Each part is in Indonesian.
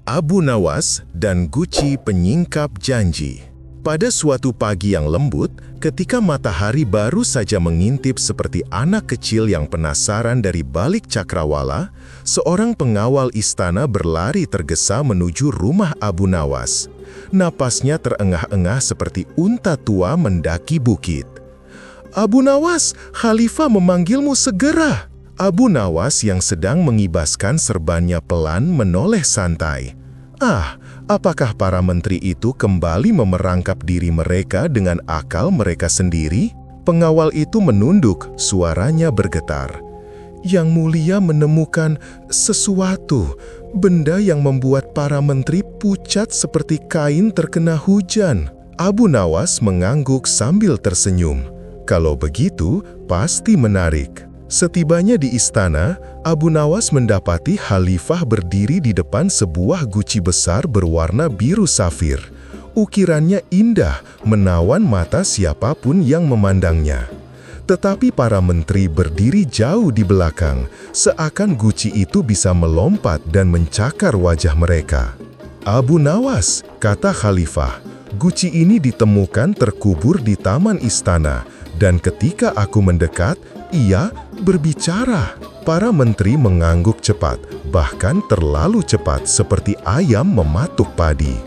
Abu Nawas dan Guci penyingkap janji. Pada suatu pagi yang lembut, ketika matahari baru saja mengintip seperti anak kecil yang penasaran dari balik cakrawala, seorang pengawal istana berlari tergesa menuju rumah Abu Nawas. Napasnya terengah-engah seperti unta tua mendaki bukit. "Abu Nawas, Khalifah memanggilmu segera." Abu Nawas yang sedang mengibaskan serbannya pelan menoleh santai. Apakah para menteri itu kembali memerangkap diri mereka dengan akal mereka sendiri? Pengawal itu menunduk, suaranya bergetar. "Yang mulia menemukan sesuatu, benda yang membuat para menteri pucat seperti kain terkena hujan." Abu Nawas mengangguk sambil tersenyum. Kalau begitu, pasti menarik. Setibanya di istana, Abu Nawas mendapati Khalifah berdiri di depan sebuah guci besar berwarna biru safir. Ukirannya indah, menawan mata siapapun yang memandangnya. Tetapi para menteri berdiri jauh di belakang, seakan guci itu bisa melompat dan mencakar wajah mereka. "Abu Nawas," kata Khalifah, "guci ini ditemukan terkubur di taman istana, dan ketika aku mendekat, ia berbicara." Para menteri mengangguk cepat, bahkan terlalu cepat seperti ayam mematuk padi.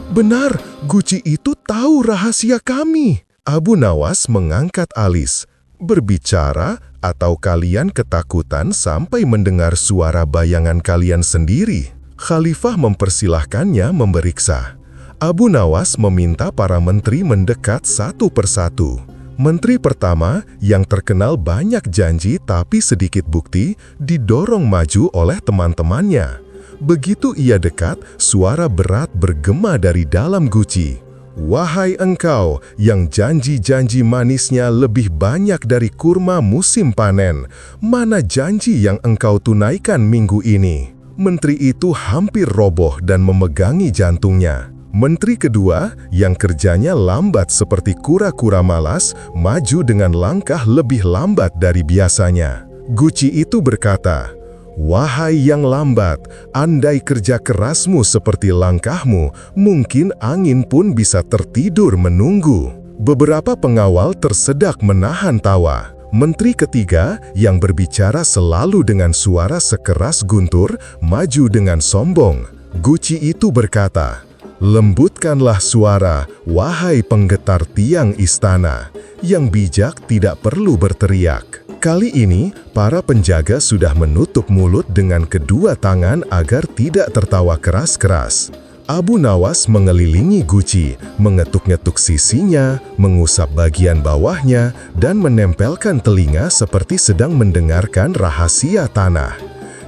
"Benar, guci itu tahu rahasia kami." Abu Nawas mengangkat alis. "Berbicara atau kalian ketakutan sampai mendengar suara bayangan kalian sendiri?" Khalifah mempersilahkannya memeriksa. Abu Nawas meminta para menteri mendekat satu persatu. Menteri pertama, yang terkenal banyak janji tapi sedikit bukti, didorong maju oleh teman-temannya. Begitu ia dekat, suara berat bergema dari dalam guci. "Wahai engkau yang janji-janji manisnya lebih banyak dari kurma musim panen, mana janji yang engkau tunaikan minggu ini?" Menteri itu hampir roboh dan memegangi jantungnya. Menteri kedua, yang kerjanya lambat seperti kura-kura malas, maju dengan langkah lebih lambat dari biasanya. Guci itu berkata, "Wahai yang lambat, andai kerja kerasmu seperti langkahmu, mungkin angin pun bisa tertidur menunggu." Beberapa pengawal tersedak menahan tawa. Menteri ketiga, yang berbicara selalu dengan suara sekeras guntur, maju dengan sombong. Guci itu berkata, "Lembutkanlah suara, wahai penggetar tiang istana. Yang bijak tidak perlu berteriak." Kali ini, para penjaga sudah menutup mulut dengan kedua tangan agar tidak tertawa keras-keras. Abu Nawas mengelilingi guci, mengetuk-ngetuk sisinya, mengusap bagian bawahnya, dan menempelkan telinga seperti sedang mendengarkan rahasia tanah.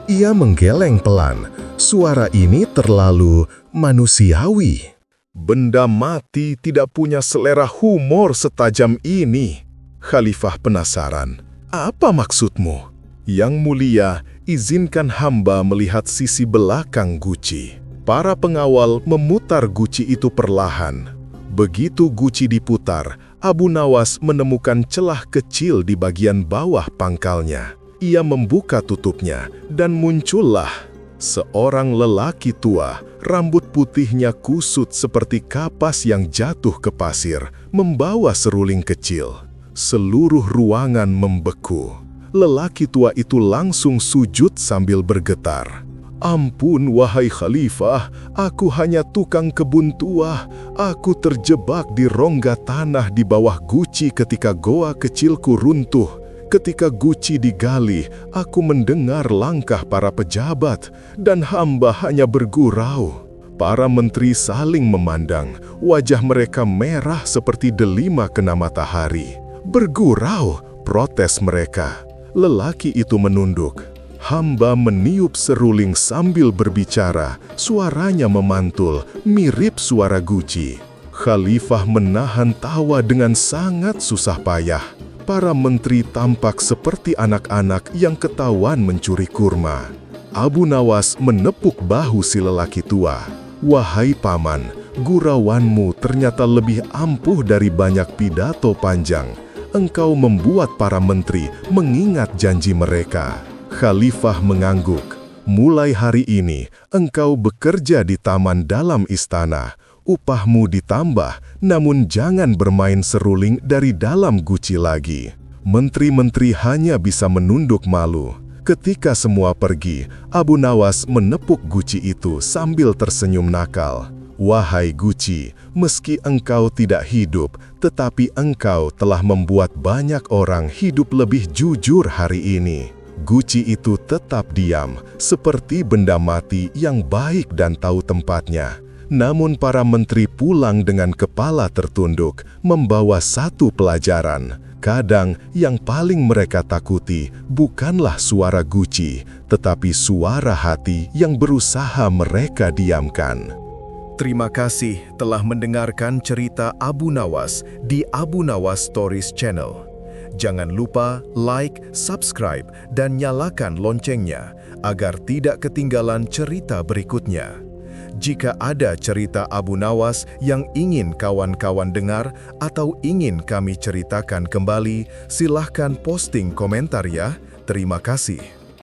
Ia menggeleng pelan. Suara ini terlalu manusiawi. "Benda mati tidak punya selera humor setajam ini." Khalifah penasaran. "Apa maksudmu?" "Yang mulia, izinkan hamba melihat sisi belakang guci." Para pengawal memutar guci itu perlahan. Begitu guci diputar, Abu Nawas menemukan celah kecil di bagian bawah pangkalnya. Ia membuka tutupnya, dan muncullah seorang lelaki tua, rambut putihnya kusut seperti kapas yang jatuh ke pasir, membawa seruling kecil. Seluruh ruangan membeku. Lelaki tua itu langsung sujud sambil bergetar. "Ampun, wahai Khalifah, aku hanya tukang kebun tua. Aku terjebak di rongga tanah di bawah guci ketika goa kecilku runtuh. Ketika guci digali, aku mendengar langkah para pejabat, dan hamba hanya bergurau." Para menteri saling memandang, wajah mereka merah seperti delima kena matahari. "Bergurau," protes mereka. Lelaki itu menunduk. Hamba meniup seruling sambil berbicara, suaranya memantul, mirip suara guci. Khalifah menahan tawa dengan sangat susah payah. Para menteri tampak seperti anak-anak yang ketahuan mencuri kurma. Abu Nawas menepuk bahu si lelaki tua. "Wahai paman, gurauanmu ternyata lebih ampuh dari banyak pidato panjang. Engkau membuat para menteri mengingat janji mereka." Khalifah mengangguk. Mulai hari ini, engkau bekerja di taman dalam istana. Upahmu ditambah, namun jangan bermain seruling dari dalam guci lagi. Menteri-menteri hanya bisa menunduk malu. Ketika semua pergi, Abu Nawas menepuk guci itu sambil tersenyum nakal. Wahai guci, meski engkau tidak hidup, tetapi engkau telah membuat banyak orang hidup lebih jujur hari ini. Guci itu tetap diam, seperti benda mati yang baik dan tahu tempatnya. Namun para menteri pulang dengan kepala tertunduk, membawa satu pelajaran. Kadang yang paling mereka takuti bukanlah suara guci, tetapi suara hati yang berusaha mereka diamkan. Terima kasih telah mendengarkan cerita Abu Nawas di Abu Nawas Stories Channel. Jangan lupa like, subscribe, dan nyalakan loncengnya agar tidak ketinggalan cerita berikutnya. Jika ada cerita Abu Nawas yang ingin kawan-kawan dengar atau ingin kami ceritakan kembali, silahkan posting komentar ya. Terima kasih.